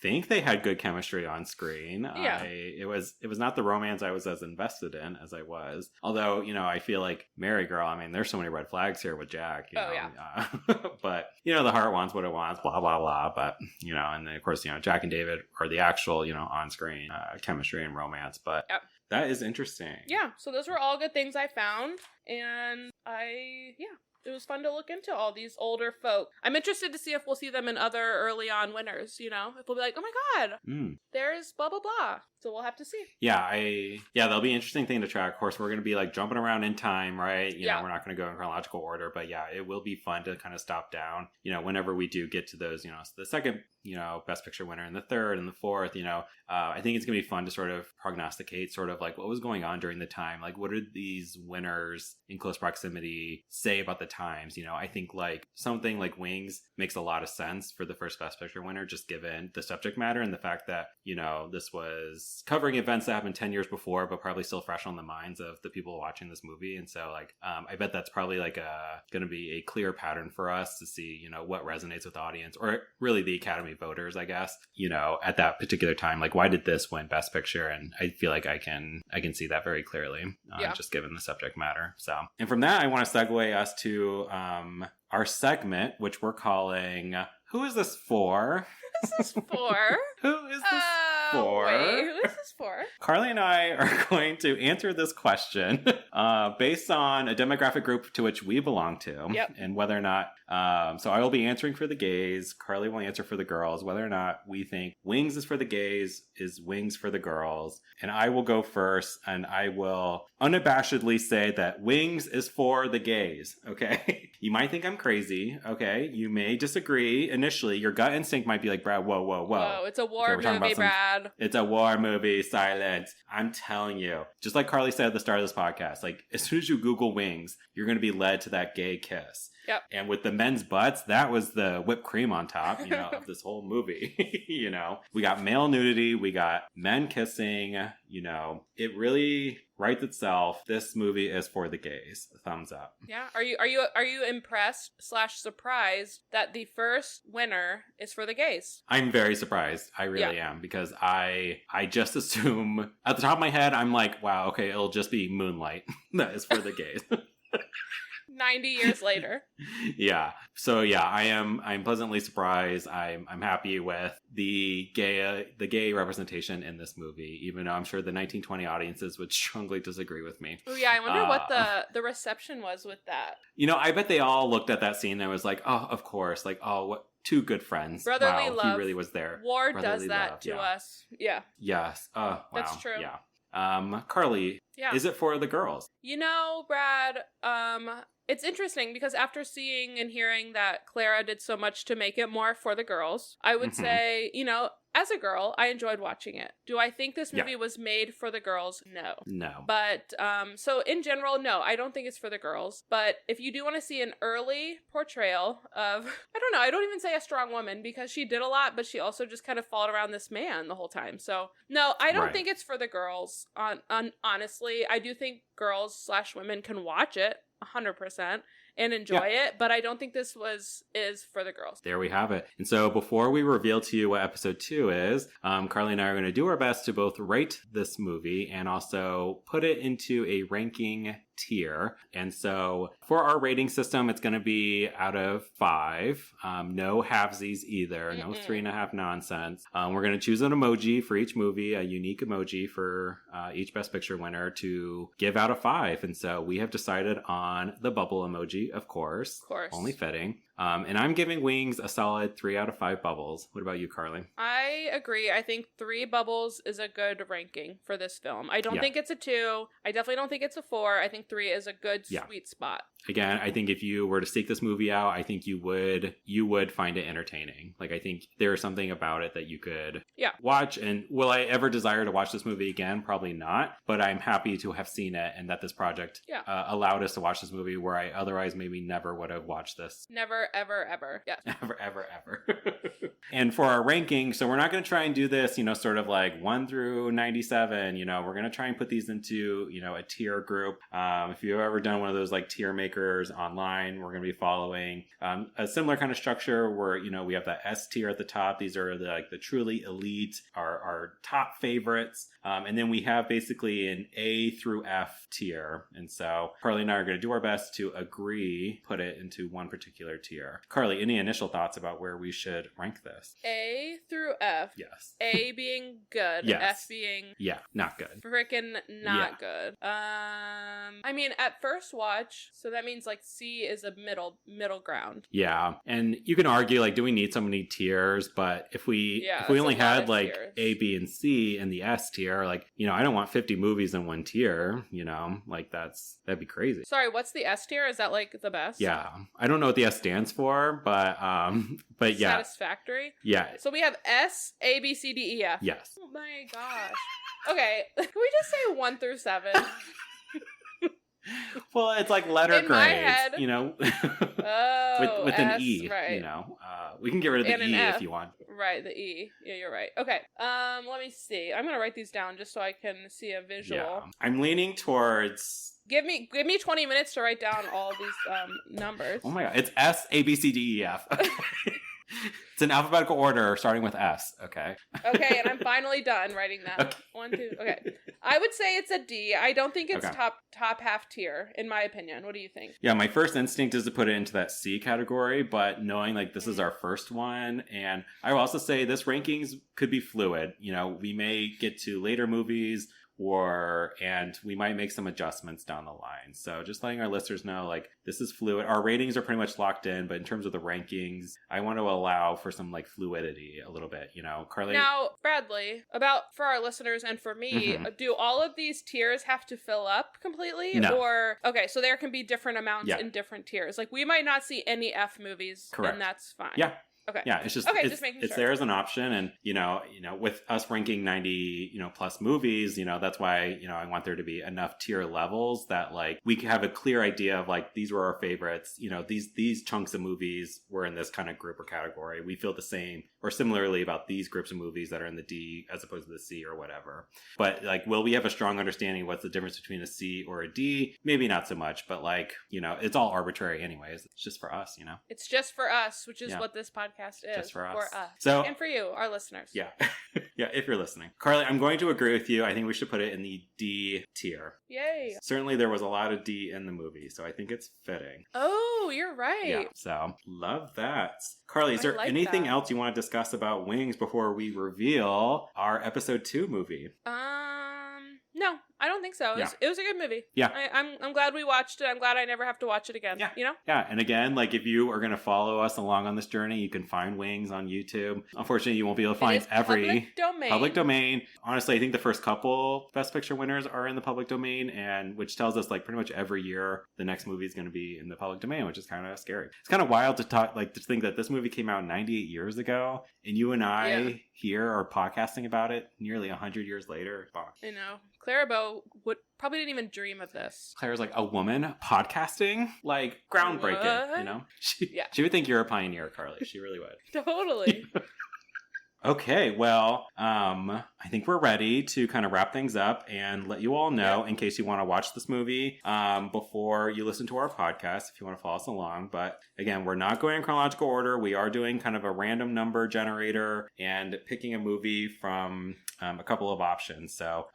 think they had good chemistry on screen. Yeah. It was not the romance I was as invested in as I was. Although, I feel like Mary Girl, there's so many red flags here with Jack. Yeah. But, the heart wants what it wants, blah, blah, blah. But, and then, of course, Jack and David are the actual, on-screen chemistry and romance. But that is interesting. Yeah, so those were all good things I found. And it was fun to look into all these older folk. I'm interested to see if we'll see them in other early on winners, if we'll be like, oh my god, there's blah, blah, blah. So we'll have to see. Yeah, that'll be an interesting thing to track. Of course, we're going to be like jumping around in time, right? We're not going to go in chronological order, but yeah, it will be fun to kind of stop down, whenever we do get to those, the second, Best Picture winner and the third and the fourth, I think it's going to be fun to sort of prognosticate sort of like what was going on during the time. Like, what did these winners in close proximity say about the times. I think like something like Wings makes a lot of sense for the first Best Picture winner, just given the subject matter and the fact that, this was covering events that happened 10 years before, but probably still fresh on the minds of the people watching this movie. And so like, I bet that's probably like going to be a clear pattern for us to see, what resonates with the audience, or really the Academy voters, I guess, at that particular time. Like, why did this win Best Picture? And I feel like I can see that very clearly, just given the subject matter. So, and from that, I want to segue us to our segment, which we're calling "Who is this for?" This is for. Who is this for? Wait, who is this for? Carly and I are going to answer this question based on a demographic group to which we belong to. Yep. And whether or not, so I will be answering for the gays. Carly will answer for the girls, whether or not we think Wings is for the gays, is Wings for the girls. And I will go first, and I will unabashedly say that Wings is for the gays, okay? You might think I'm crazy, okay? You may disagree initially. Your gut instinct might be like, Brad, whoa. Whoa, it's a war movie, Brad. It's a war movie, silence. I'm telling you. Just like Carly said at the start of this podcast, like, as soon as you Google Wings, you're going to be led to that gay kiss. Yep. And with the men's butts, that was the whipped cream on top, of this whole movie. We got male nudity, we got men kissing, it really writes itself. This movie is for the gays. Thumbs up. Yeah. Are you impressed / surprised that the first winner is for the gays? I'm very surprised. I really am, because I just assume at the top of my head, I'm like, wow, okay, it'll just be Moonlight that is for the gays. 90 years later. Yeah. So yeah, I'm pleasantly surprised. I'm happy with the gay representation in this movie, even though I'm sure the 1920 audiences would strongly disagree with me. Oh yeah, I wonder what the reception was with that. I bet they all looked at that scene and was like, oh, of course, like, oh, what two good friends. Brotherly wow, love. He really was there. War Brotherly does that love, to us. Yeah. Yes. Wow. That's true. Yeah. Carly, is it for the girls? Brad, it's interesting because after seeing and hearing that Clara did so much to make it more for the girls, I would say, as a girl, I enjoyed watching it. Do I think this movie was made for the girls? No. But, so in general, no, I don't think it's for the girls. But if you do want to see an early portrayal of, I don't know, I don't even say a strong woman because she did a lot, but she also just kind of followed around this man the whole time. So, no, I don't think it's for the girls. Honestly, I do think girls / women can watch it 100% and enjoy it, but I don't think this is for the girls. There we have it. And so before we reveal to you what episode 2 is, Carly and I are going to do our best to both rate this movie and also put it into a ranking tier. And so for our rating system, it's going to be out of 5. No halvesies either. No 3.5 nonsense. We're going to choose an emoji for each movie, a unique emoji for each Best Picture winner to give out of 5. And so we have decided on the bubble emoji, of course. Only fitting. And I'm giving Wings a solid 3 out of 5 bubbles. What about you, Carly? I agree. I think 3 bubbles is a good ranking for this film. I don't think it's a 2. I definitely don't think it's a 4. I think 3 is a good sweet spot. Again, I think if you were to seek this movie out, I think you would find it entertaining. Like, I think there is something about it that you could watch. And will I ever desire to watch this movie again? Probably not. But I'm happy to have seen it and that this project allowed us to watch this movie where I otherwise maybe never would have watched this. Never, ever. Yeah. Ever. And for our ranking, so we're not going to try and do this, sort of like 1 through 97. We're going to try and put these into, a tier group. If you've ever done one of those like tier makers online, we're going to be following a similar kind of structure where, we have that S tier at the top. These are the truly elite, our top favorites. And then we have basically an A through F tier. And so Carly and I are going to do our best to put it into one particular tier. Carly, any initial thoughts about where we should rank this? A through F. Yes. A being good. Yes. F being... Yeah, not good. Freaking not good. I mean, at first watch, so that means like C is a middle ground. Yeah. And you can argue, like, do we need so many tiers? But if we only had like tiers. A, B, and C in the S tier, like, I don't want 50 movies in one tier, like that'd be crazy. Sorry, what's the S tier? Is that like the best? Yeah. I don't know what the S stands for, but yeah. Satisfactory? Yeah. So we have S, A, B, C, D, E, F. Yes. Oh my gosh. Okay. Can we just say 1 through 7? Well, it's like letter In my grades, head- you know, Oh, with an S, E. right. You know, we can get rid of And the an E F. if you want. Right, the E. Yeah, you're right. Okay. Let me see. I'm gonna write these down just so I can see a visual. Yeah, I'm leaning towards. Give me 20 minutes to write down all these numbers. Oh my god, it's S A B C D E F. It's in alphabetical order, starting with S. Okay. Okay, and I'm finally done writing that. Okay. 1, 2. Okay, I would say it's a D. I don't think it's Okay. top half tier, in my opinion. What do you think? Yeah, my first instinct is to put it into that C category, but knowing like this is our first one, and I will also say this rankings could be fluid. You know, we may get to later movies and we might make some adjustments down the line. So just letting our listeners know, like, this is fluid. Our ratings are pretty much locked in, but in terms of the rankings, I want to allow for some like fluidity a little bit, you know. Carly. Now, Bradley, for our listeners and for me, do all of these tiers have to fill up completely? No. Or, okay, so there can be different amounts Yeah. in different tiers. Like, we might not see any F movies, Correct. and that's fine. Yeah. Okay. Yeah, it's just Okay, it's, just making it's sure. there as an option, and you know, with us ranking 90, plus movies, that's why I want there to be enough tier levels that like we can have a clear idea of like these were our favorites. These chunks of movies were in this kind of group or category. We feel the same or similarly about these groups of movies that are in the D as opposed to the C or whatever. But like, will we have a strong understanding of what's the difference between a C or a D? Maybe not so much, but like it's all arbitrary anyways. It's just for us, It's just for us, which is Yeah. what this podcast is. Just for us. us. So- and for you, our listeners. Yeah. Yeah, if you're listening. Carly, I'm going to agree with you. I think we should put it in the D tier. Yay. Certainly there was a lot of D in the movie, so I think it's fitting. Oh, you're right. Yeah, so love that. Carly, is I there like anything that. else you want to discuss about Wings before we reveal our episode 2 movie? No, I don't think so. It was a good movie. Yeah. I'm glad we watched it. I'm glad I never have to watch it again. Yeah. You know? Yeah, and again, like if you are going to follow us along on this journey, you can find Wings on YouTube. Unfortunately, you won't be able to It find is every public domain. domain. Honestly, I think the first couple Best Picture winners are in the public domain, and which tells us like pretty much every year the next movie is going to be in the public domain, which is kind of scary. It's kind of wild to think that this movie came out 98 years ago, and you and I here are podcasting about it nearly 100 years later. Fuck. I know. Clarabelle probably didn't even dream of this. Claire's like, a woman podcasting? Like, groundbreaking, What? She would think you're a pioneer, Carly. She really would. Totally. Okay, well, I think we're ready to kind of wrap things up and let you all know, in case you want to watch this movie before you listen to our podcast, if you want to follow us along. But again, we're not going in chronological order. We are doing kind of a random number generator and picking a movie from a couple of options. So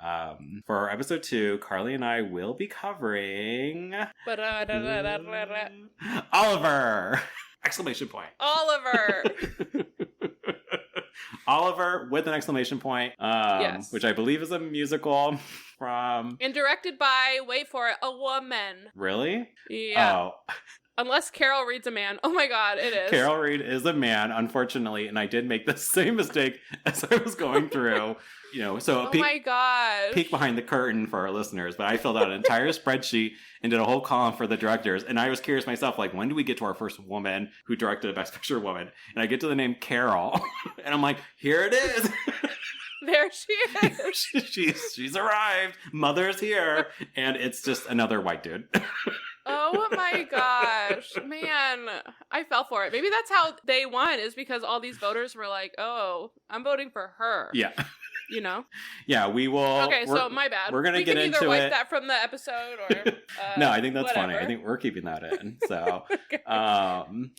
for our episode 2, Carly and I will be covering Oliver! Exclamation point. Oliver. Oliver with an exclamation point, Yes. which I believe is a musical from... And directed by, wait for it, a woman. Really? Yeah. Oh, Unless Carol Reed's a man. Oh my god, it is. Carol Reed is a man, unfortunately, and I did make the same mistake as I was going through. So Oh my god. peek behind the curtain for our listeners, but I filled out an entire spreadsheet and did a whole column for the directors. And I was curious myself, like, when do we get to our first woman who directed a Best Picture woman? And I get to the name Carol, and I'm like, here it is. There she is. she's arrived. Mother's here, and it's just another white dude. Oh my gosh. Man, I fell for it. Maybe that's how they won, is because all these voters were like, oh, I'm voting for her. Yeah. Yeah, we will. Okay, so my bad. We're gonna we get can into either wipe it. that from the episode or No, I think that's whatever. funny. I think we're keeping that in. So, Okay.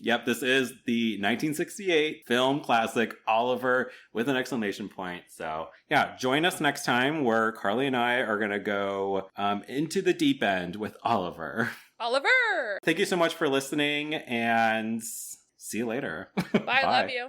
yep, this is the 1968 film classic Oliver with an exclamation point. So, yeah, join us next time where Carly and I are gonna go into the deep end with Oliver. Oliver. Thank you so much for listening, and see you later. Bye. Love you.